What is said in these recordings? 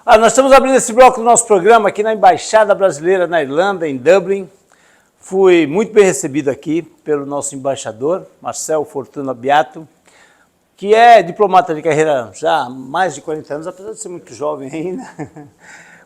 Nós estamos abrindo esse bloco do nosso programa aqui na Embaixada Brasileira na Irlanda, em Dublin. Fui muito bem recebido aqui pelo nosso embaixador, Marcel Fortuna Beato, que é diplomata de carreira já há mais de 40 anos, apesar de ser muito jovem ainda.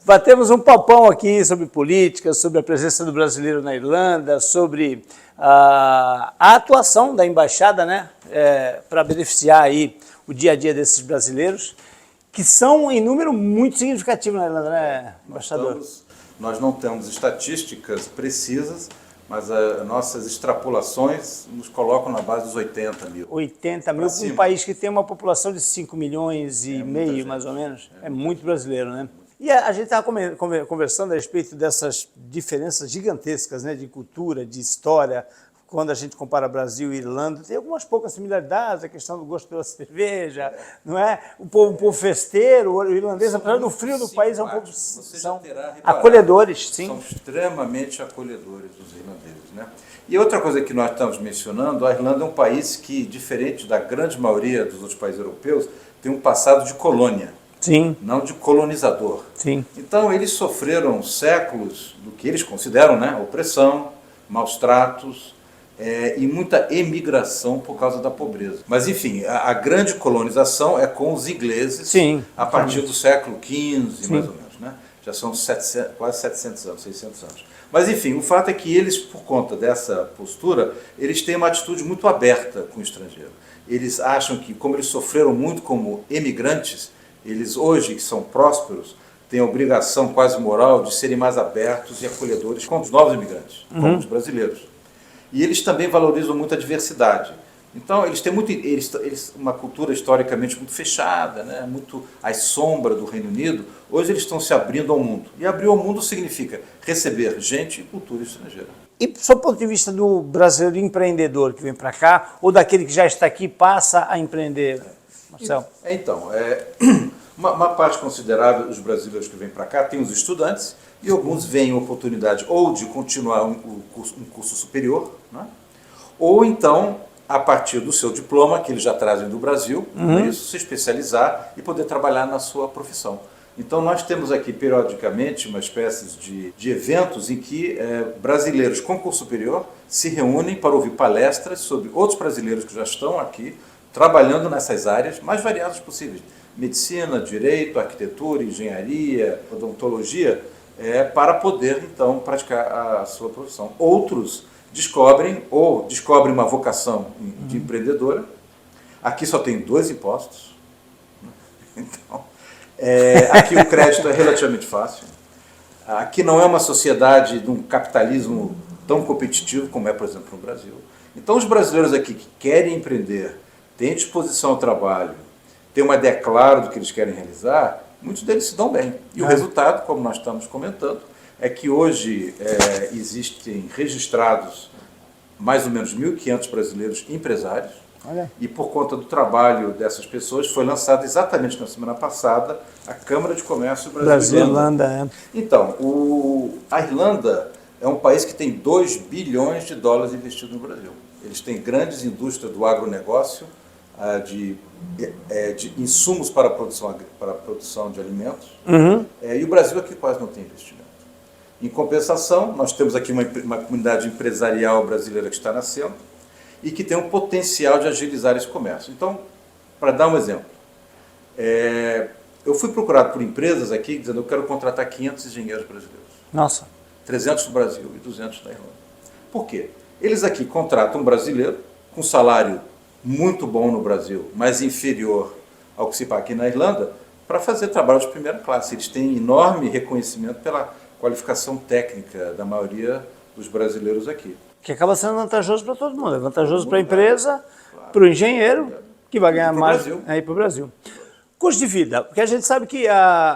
Batemos um papão aqui sobre política, sobre a presença do brasileiro na Irlanda, sobre a atuação da embaixada, né, para beneficiar aí o dia a dia desses brasileiros, que são em número muito significativo na Irlanda, né, embaixador? Nós não temos estatísticas precisas, mas as nossas extrapolações nos colocam na base dos 80 mil. 80 mil para um país que tem uma população de 5 milhões e meio, mais ou menos. É muito brasileiro, né? E a gente estava conversando a respeito dessas diferenças gigantescas, né, de cultura, de história, quando a gente compara Brasil e Irlanda. Tem algumas poucas similaridades, a questão do gosto pela cerveja, não é? O povo festeiro, o irlandês, apesar do frio do país, é um pouco... São acolhedores, sim. São extremamente acolhedores os irlandeses, né? E outra coisa que nós estamos mencionando, a Irlanda é um país que, diferente da grande maioria dos outros países europeus, tem um passado de colônia. Sim. Não de colonizador. Sim. Então, eles sofreram séculos do que eles consideram, né, opressão, maus tratos, e muita emigração por causa da pobreza. Mas, enfim, a grande colonização é com os ingleses. Sim. A partir do século XV, mais ou menos. Né? Já são quase 700 anos, 600 anos. Mas, enfim, o fato é que eles, por conta dessa postura, eles têm uma atitude muito aberta com o estrangeiro. Eles acham que, como eles sofreram muito como emigrantes, eles hoje, que são prósperos, têm a obrigação quase moral de serem mais abertos e acolhedores com os novos imigrantes, como os brasileiros. E eles também valorizam muito a diversidade. Então, eles têm uma cultura historicamente muito fechada, né? Muito à sombra do Reino Unido. Hoje eles estão se abrindo ao mundo. E abrir ao mundo significa receber gente e cultura estrangeira. E, do seu ponto de vista do brasileiro empreendedor que vem para cá, ou daquele que já está aqui e passa a empreender, Marcelo? Então, uma parte considerável dos brasileiros que vêm para cá tem os estudantes, e alguns veem oportunidade ou de continuar um curso superior, né? Ou então, a partir do seu diploma, que eles já trazem do Brasil, isso, se especializar e poder trabalhar na sua profissão. Então, nós temos aqui, periodicamente, uma espécie de eventos em que brasileiros com curso superior se reúnem para ouvir palestras sobre outros brasileiros que já estão aqui, trabalhando nessas áreas mais variadas possíveis. Medicina, direito, arquitetura, engenharia, odontologia, para poder, então, praticar a sua profissão. Outros descobrem uma vocação de empreendedora. Aqui só tem 2 impostos. Então, aqui o crédito é relativamente fácil. Aqui não é uma sociedade de um capitalismo tão competitivo como é, por exemplo, no Brasil. Então, os brasileiros aqui que querem empreender, têm disposição ao trabalho, têm uma ideia clara do que eles querem realizar, muitos deles se dão bem. E o resultado, como nós estamos comentando, é que hoje existem registrados mais ou menos 1.500 brasileiros empresários. Olha. E por conta do trabalho dessas pessoas, foi lançada exatamente na semana passada a Câmara de Comércio Brasil-Irlanda. Então, a Irlanda é um país que tem 2 bilhões de dólares investidos no Brasil. Eles têm grandes indústrias do agronegócio, de insumos para a produção de alimentos, e o Brasil aqui quase não tem investimento. Em compensação, nós temos aqui uma comunidade empresarial brasileira que está nascendo e que tem um potencial de agilizar esse comércio. Então, para dar um exemplo, eu fui procurado por empresas aqui dizendo: eu quero contratar 500 engenheiros brasileiros. Nossa. 300 no Brasil e 200 na Irlanda. Por quê? Eles aqui contratam um brasileiro com salário muito bom no Brasil, mas inferior ao que se paga aqui na Irlanda, para fazer trabalho de primeira classe. Eles têm enorme reconhecimento pela qualificação técnica da maioria dos brasileiros aqui. Que acaba sendo vantajoso para todo mundo. É vantajoso para a empresa, para o engenheiro, que vai ganhar mais aí para o Brasil. Custo de vida, porque a gente sabe que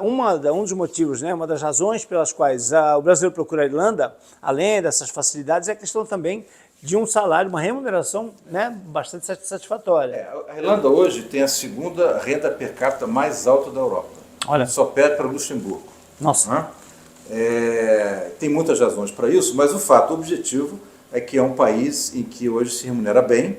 um dos motivos, né, uma das razões pelas quais o brasileiro procura a Irlanda, além dessas facilidades, é a questão também de um salário, uma remuneração, né, bastante satisfatória. A Irlanda hoje tem a segunda renda per capita mais alta da Europa. Olha. Só perde para o Luxemburgo. Nossa. Tem muitas razões para isso, mas o fato objetivo é que é um país em que hoje se remunera bem.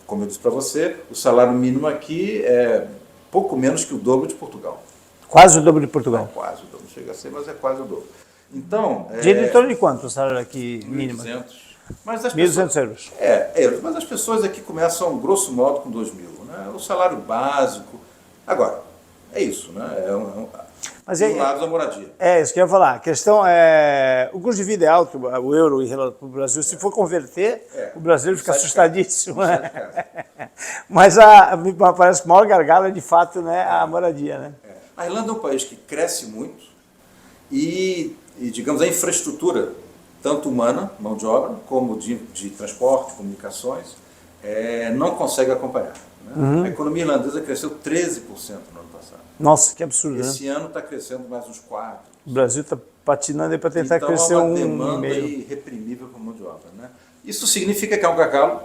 Como eu disse para você, o salário mínimo aqui é pouco menos que o dobro de Portugal. Quase o dobro de Portugal. Quase o dobro, não chega a ser, mas é quase o dobro. Então, Gira em torno de quanto o salário aqui mínimo? 1.200. Mas as 1.200 euros. euros. Mas as pessoas aqui começam, grosso modo, com 2.000. Né? O salário básico. Agora, é isso, né? Mas do lado da moradia. É isso que eu ia falar. A questão é, o custo de vida é alto, o euro em relação ao Brasil. Se for converter, o brasileiro fica assustadíssimo. Mas me parece que o maior gargalo é de fato, né, a moradia. Né? A Irlanda é um país que cresce muito e, digamos, a infraestrutura, tanto humana, mão de obra, como de transporte, comunicações, não consegue acompanhar. Né? A economia irlandesa cresceu 13% no ano passado. Nossa, que absurdo, Esse ano está crescendo mais uns 4%. O Brasil está patinando aí para tentar crescer Então, há uma 1,5%. demanda irreprimível por mão de obra. Né? Isso significa que há um gargalo,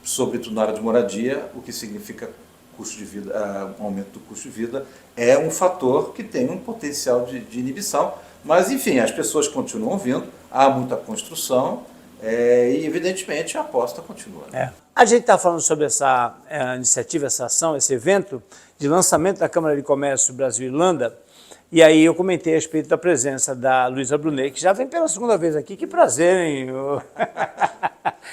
sobretudo na área de moradia, o que significa custo de vida, aumento do custo de vida, é um fator que tem um potencial de inibição. Mas, enfim, as pessoas continuam vindo, há muita construção e, evidentemente, a aposta continua. Né? A gente está falando sobre essa iniciativa, essa ação, esse evento de lançamento da Câmara de Comércio Brasil-Irlanda, e aí eu comentei a respeito da presença da Luísa Brunet, que já vem pela segunda vez aqui. Que prazer, hein?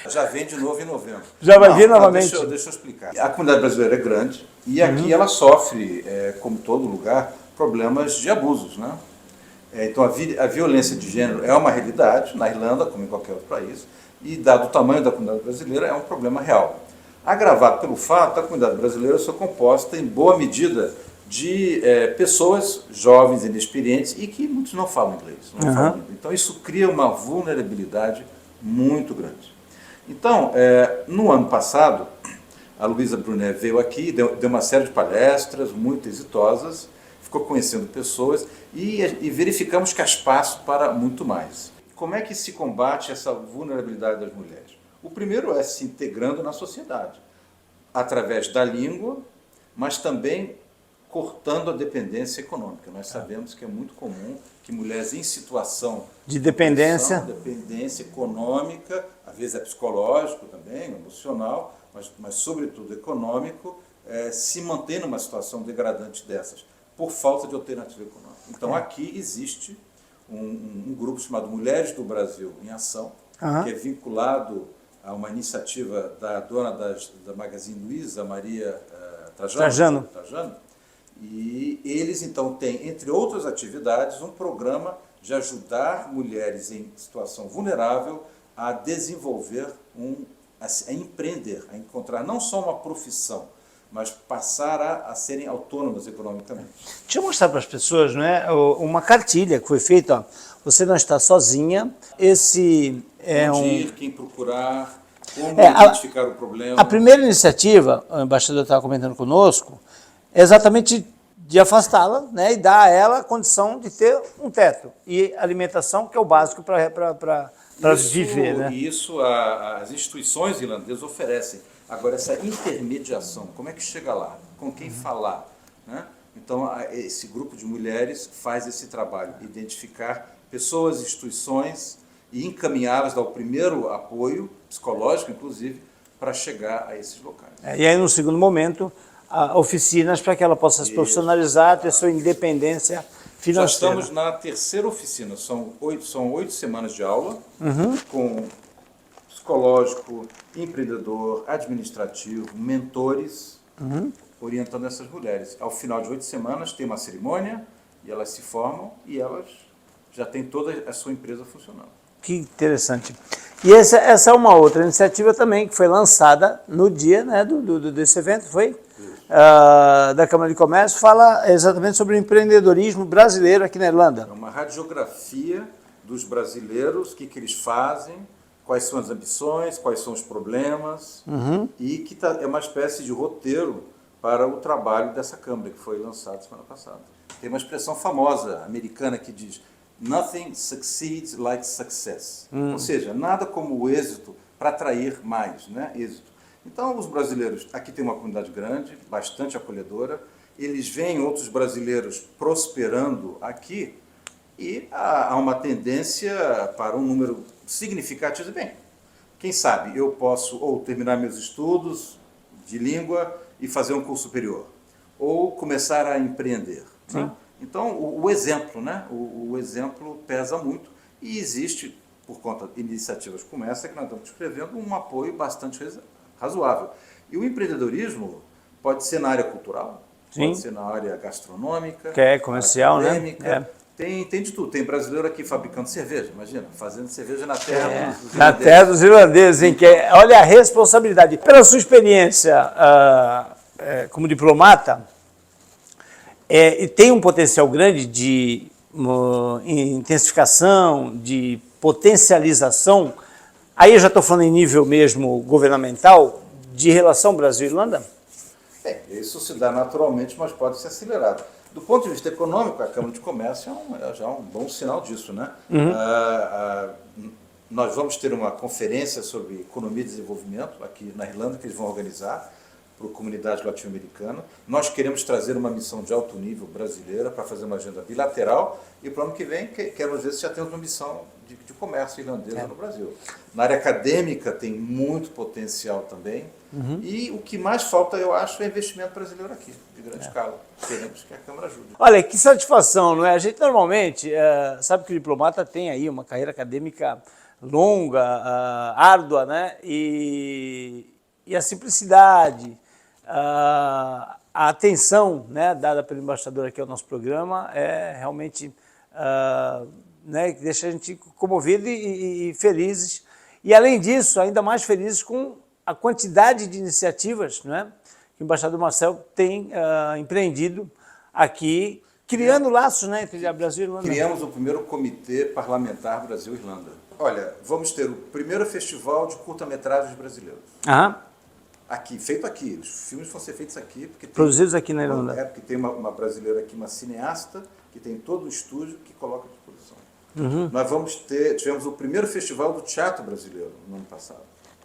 Já vem de novo em novembro. Já vai vir novamente? Deixa eu explicar. A comunidade brasileira é grande e aqui ela sofre, como todo lugar, problemas de abusos. Né? Então a violência de gênero é uma realidade na Irlanda, como em qualquer outro país, e dado o tamanho da comunidade brasileira, é um problema real. Agravado pelo fato, a comunidade brasileira é composta em boa medida de pessoas jovens, inexperientes e que muitos não falam inglês. Então isso cria uma vulnerabilidade muito grande. Então, no ano passado, a Luísa Brunet veio aqui, deu uma série de palestras muito exitosas, ficou conhecendo pessoas e verificamos que há espaço para muito mais. Como é que se combate essa vulnerabilidade das mulheres? O primeiro é se integrando na sociedade, através da língua, mas também cortando a dependência econômica. Nós sabemos que é muito comum que mulheres em situação de dependência econômica, às vezes é psicológico também, emocional, mas sobretudo econômico, se mantêm numa situação degradante dessas, por falta de alternativa econômica. Então aqui existe um grupo chamado Mulheres do Brasil em Ação, que é vinculado a uma iniciativa da dona da Magazine Luiza, Maria Trajano. E eles, então, têm, entre outras atividades, um programa de ajudar mulheres em situação vulnerável a desenvolver, a empreender, a encontrar não só uma profissão, mas passar a serem autônomas economicamente. Deixa eu mostrar para as pessoas, né, uma cartilha que foi feita. Ó, você não está sozinha. Esse é onde ir, quem procurar, como identificar o problema. A primeira iniciativa, o embaixador estava comentando conosco, é exatamente de afastá-la, né, e dar a ela a condição de ter um teto e alimentação, que é o básico para viver. Né? Isso as instituições irlandesas oferecem. Agora, essa intermediação, como é que chega lá? Com quem falar? Né? Então, esse grupo de mulheres faz esse trabalho, identificar pessoas, instituições e encaminhá-las, dar o primeiro apoio, psicológico inclusive, para chegar a esses locais. E aí, no segundo momento, oficinas para que ela possa se profissionalizar, ter sua independência financeira. Já estamos na terceira oficina, são 8 semanas de aula, com psicológico, empreendedor, administrativo, mentores, orientando essas mulheres. Ao final de 8 semanas tem uma cerimônia e elas se formam e elas já têm toda a sua empresa funcionando. Que interessante. E essa é uma outra iniciativa também que foi lançada no dia, né, desse evento, foi? Da Câmara de Comércio, fala exatamente sobre o empreendedorismo brasileiro aqui na Irlanda. É uma radiografia dos brasileiros, o que eles fazem, quais são as ambições, quais são os problemas, e que é uma espécie de roteiro para o trabalho dessa Câmara, que foi lançada semana passada. Tem uma expressão famosa americana que diz: "Nothing succeeds like success", ou seja, nada como o êxito para atrair mais, né? Êxito. Então, os brasileiros, aqui tem uma comunidade grande, bastante acolhedora, eles veem outros brasileiros prosperando aqui e há uma tendência para um número significativo. Bem, quem sabe eu posso ou terminar meus estudos de língua e fazer um curso superior, ou começar a empreender. Né? Então, o exemplo, né? O exemplo pesa muito e existe, por conta de iniciativas como essa que nós estamos descrevendo, um apoio bastante razoável. E o empreendedorismo pode ser na área cultural, Sim. pode ser na área gastronômica, Que é comercial, acadêmica, né? Tem de tudo. Tem brasileiro aqui fabricando cerveja, imagina, fazendo cerveja na terra dos Na irlandeses. terra dos irlandeses, hein? Olha a responsabilidade. Pela sua experiência como diplomata, e tem um potencial grande de intensificação, de potencialização, aí eu já estou falando em nível mesmo governamental, de relação Brasil-Irlanda? Isso se dá naturalmente, mas pode ser acelerado. Do ponto de vista econômico, a Câmara de Comércio é já um bom sinal disso, né? Nós vamos ter uma conferência sobre economia e desenvolvimento aqui na Irlanda, que eles vão organizar para a comunidade latino-americana. Nós queremos trazer uma missão de alto nível brasileira para fazer uma agenda bilateral e para o ano que vem queremos ver se já temos uma missão de comércio irlandesa no Brasil. Na área acadêmica tem muito potencial também e o que mais falta, eu acho, é investimento brasileiro aqui, de grande escala. Queremos que a Câmara ajude. Olha, que satisfação, não é? A gente normalmente sabe que o diplomata tem aí uma carreira acadêmica longa, árdua, né? E a simplicidade, a atenção, né, dada pelo embaixador aqui ao nosso programa é realmente né, que deixa a gente comovido e felizes. E além disso, ainda mais felizes com a quantidade de iniciativas, né, que o embaixador Marcel tem empreendido aqui, criando laços, né, entre Brasil e Irlanda. Criamos o primeiro comitê parlamentar Brasil-Irlanda. Olha, vamos ter o primeiro festival de curta-metragens brasileiros. Aqui, feito aqui. Os filmes vão ser feitos aqui. Porque produzidos aqui na Irlanda. Porque tem uma brasileira aqui, uma cineasta, que tem todo o estúdio que coloca à disposição. Nós tivemos o primeiro festival do teatro brasileiro no ano passado,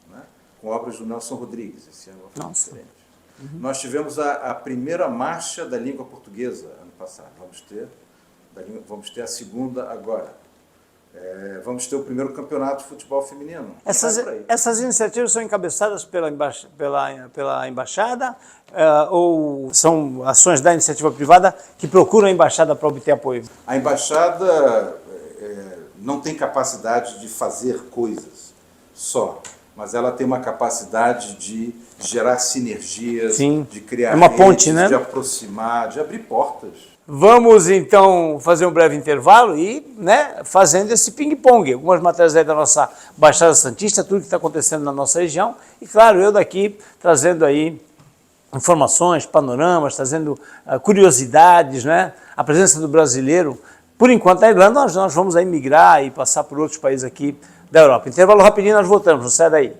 né, com obras do Nelson Rodrigues. Esse ano foi diferente. Nós tivemos a primeira marcha da língua portuguesa ano passado. Vamos ter a segunda agora. Vamos ter o primeiro campeonato de futebol feminino. Essas iniciativas são encabeçadas pela embaixada ou são ações da iniciativa privada que procuram a embaixada para obter apoio? A embaixada não tem capacidade de fazer coisas só, mas ela tem uma capacidade de gerar sinergias, de criar uma redes, ponte, né? De aproximar, de abrir portas. Vamos, então, fazer um breve intervalo e, né, fazendo esse ping-pong. Algumas matérias aí da nossa Baixada Santista, tudo que está acontecendo na nossa região. E, claro, eu daqui trazendo aí informações, panoramas, trazendo curiosidades, né? A presença do brasileiro. Por enquanto, na Irlanda, nós vamos aí migrar e passar por outros países aqui da Europa. Intervalo rapidinho, nós voltamos. Não sai daí.